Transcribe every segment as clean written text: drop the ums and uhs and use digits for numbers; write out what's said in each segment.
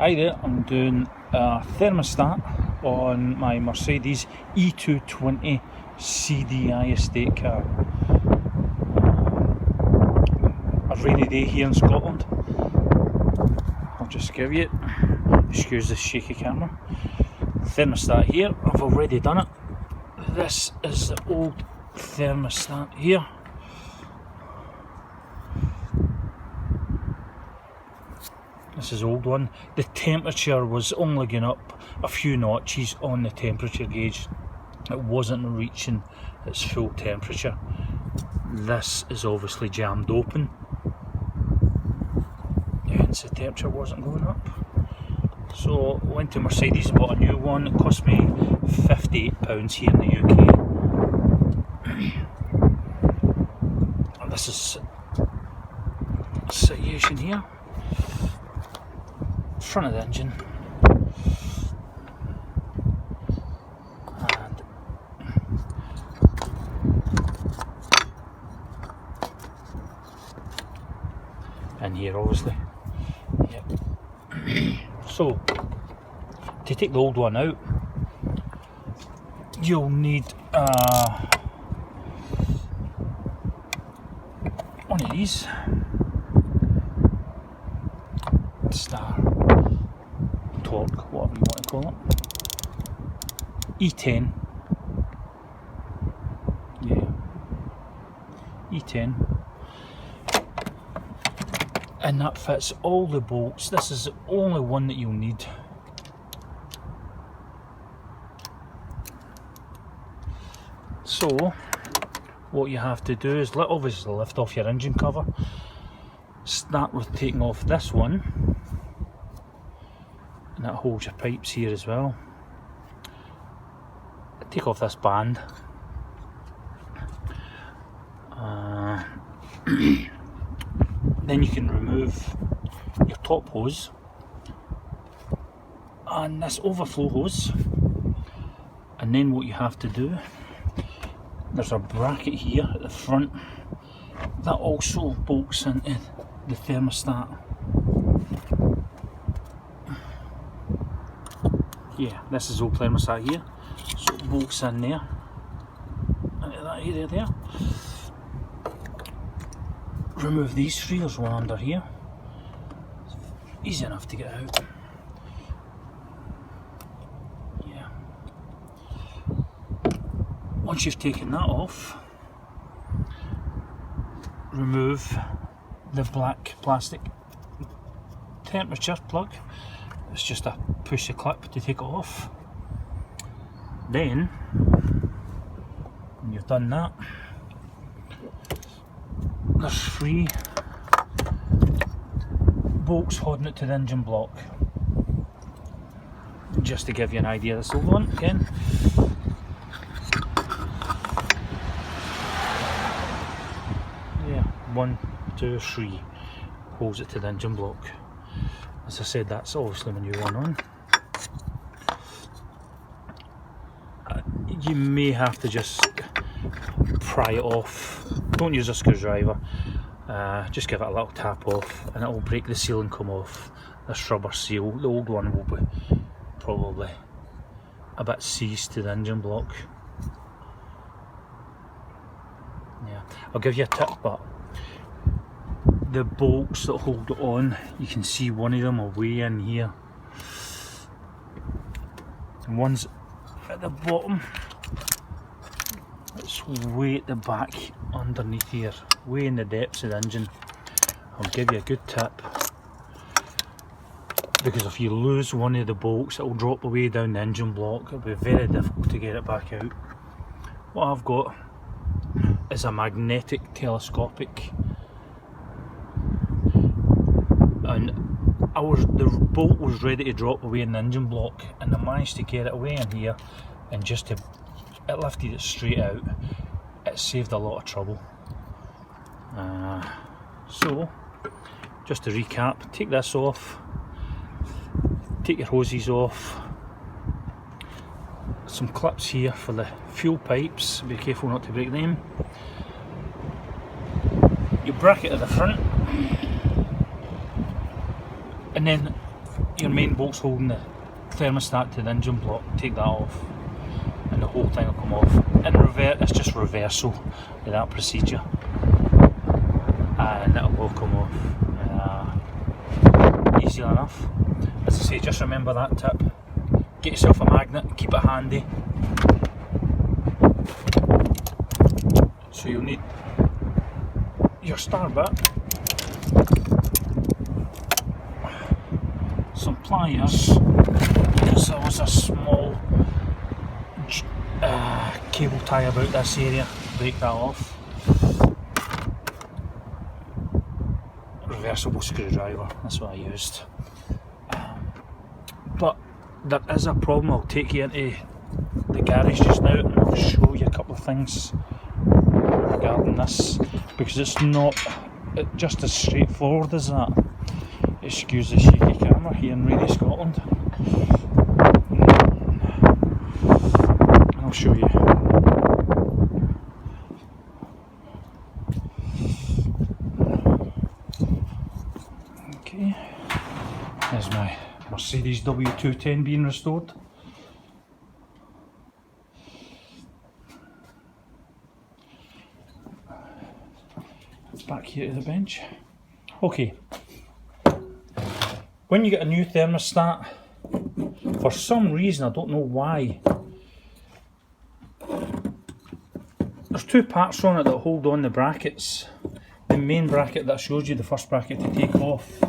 Hi there, I'm doing a thermostat on my Mercedes E220 Cdi estate car. A rainy day here in Scotland. I'll just give you it. Excuse the shaky camera. Thermostat here, I've already done it. This is the old thermostat here. This is the old one. The temperature was only going up a few notches on the temperature gauge. It wasn't reaching its full temperature. This is obviously jammed open, hence the temperature wasn't going up. So I went to Mercedes and bought a new one. It cost me £58 here in the UK. And this is a situation here. Front of the engine, and here obviously. Yep. So to take the old one out, you'll need one of these star torque, whatever you want to call it. E10. Yeah. E10. And that fits all the bolts. This is the only one that you'll need. So what you have to do is obviously lift off your engine cover. Start with taking off this one. And that holds your pipes here as well. Take off this band. Then you can remove your top hose and this overflow hose. And then what you have to do, there's a bracket here at the front that also bolts into the thermostat. Yeah, this is old thermostat here, so it bolts in there, into that area there. Remove these three, there's one under here. Easy enough to get out. Yeah. Once you've taken that off, remove the black plastic temperature plug. It's just a push the clip to take it off. Then, when you've done that, there's three bolts holding it to the engine block. Just to give you an idea, this old one again. Yeah, 1, 2, 3 holds it to the engine block. As I said, that's obviously my new one on. You may have to just pry it off. Don't use a screwdriver. Just give it a little tap off and it will break the seal and come off. This rubber seal, the old one will be probably a bit seized to the engine block. Yeah, I'll give you a tip, but the bolts that hold it on, you can see one of them are way in here. And one's at the bottom. It's way at the back underneath here, way in the depths of the engine. I'll give you a good tip, because if you lose one of the bolts, it will drop away down the engine block. It'll be very difficult to get it back out. What I've got is a magnetic telescopic, and the bolt was ready to drop away in the engine block, and I managed to get it away in here, and it lifted it straight out. It saved a lot of trouble. So just to recap, take this off, take your hoses off, some clips here for the fuel pipes, be careful not to break them, your bracket at the front, and then your main bolt's holding the thermostat to the engine block, take that off and the whole thing will come off. In it's just reversal of that procedure and it'll all come off. Easy enough. As I say, just remember that tip. Get yourself a magnet, keep it handy. So you'll need your star bit, some pliers, because there was a small cable tie about this area, break that off. Reversible screwdriver, that's what I used. But there is a problem. I'll take you into the garage just now and I'll show you a couple of things regarding this, because it's not just as straightforward as that. Excuse the shaky camera here in rainy Scotland. And I'll show you. Okay, there's my Mercedes W210 being restored. Back here to the bench. Okay, when you get a new thermostat, for some reason, I don't know why, there's two parts on it that hold on the brackets. The main bracket that I showed you, the first bracket to take off,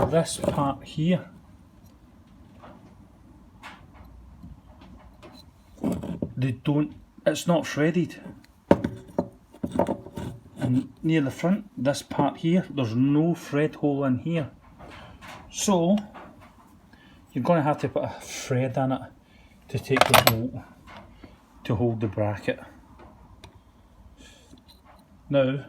this part here, it's not threaded. And near the front, this part here, there's no thread hole in here. So, you're going to have to put a thread in it to take the bolt to hold the bracket. Now,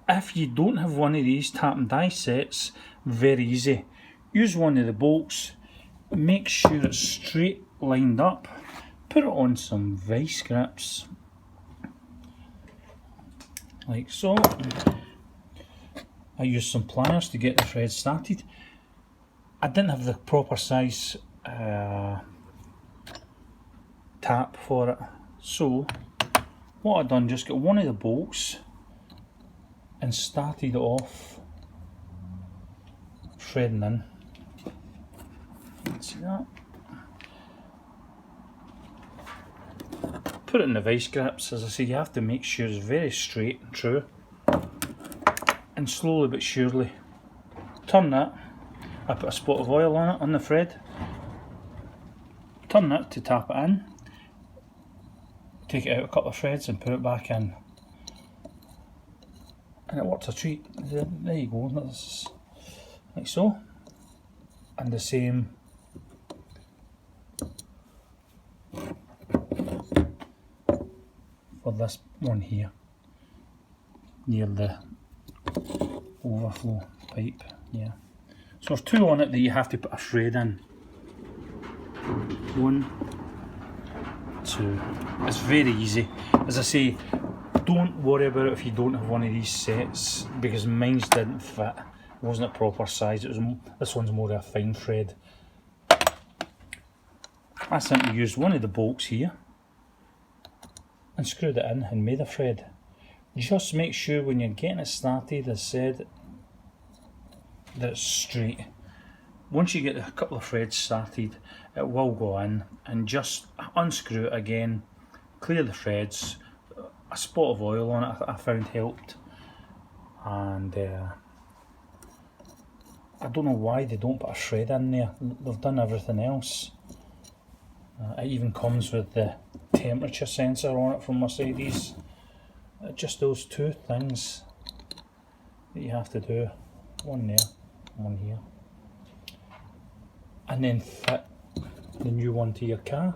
if you don't have one of these tap and die sets, very easy. Use one of the bolts, make sure it's straight lined up, put it on some vice grips, like so. I used some pliers to get the thread started. I didn't have the proper size tap for it, so what I done, just got one of the bolts and started it off threading in. See that? Put it in the vice grips. As I say, you have to make sure it's very straight and true, and slowly but surely turn that. I put a spot of oil on it, on the thread, turn it to tap it in, take it out a couple of threads and put it back in, and it works a treat. There you go, that's like so. And the same for this one here, near the overflow pipe. Yeah. So there's two on it that you have to put a thread in. 1, 2. It's very easy. As I say, don't worry about it if you don't have one of these sets, because mine didn't fit. It wasn't a proper size. This one's more of a fine thread. I simply used one of the bolts here and screwed it in and made a thread. Just make sure when you're getting it started, as I said, that it's straight. Once you get a couple of threads started, it will go in, and just unscrew it again, clear the threads. A spot of oil on it I found helped, and I don't know why they don't put a thread in there. They've done everything else. It even comes with the temperature sensor on it from Mercedes. Just those two things that you have to do. One there, one here. And then fit the new one to your car.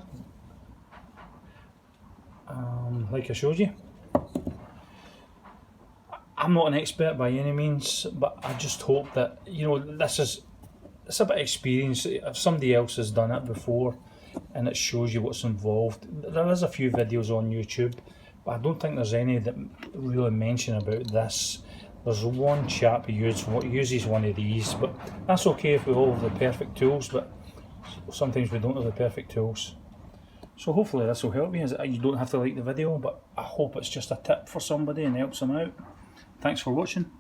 Like I showed you. I'm not an expert by any means, but I just hope that, you know, it's a bit of experience. If somebody else has done it before and it shows you what's involved, there is a few videos on YouTube, but I don't think there's any that really mention about this. There's one chap who uses one of these, but that's okay if we all have the perfect tools, but sometimes we don't have the perfect tools. So hopefully this will help you. You don't have to like the video, but I hope it's just a tip for somebody and helps them out. Thanks for watching.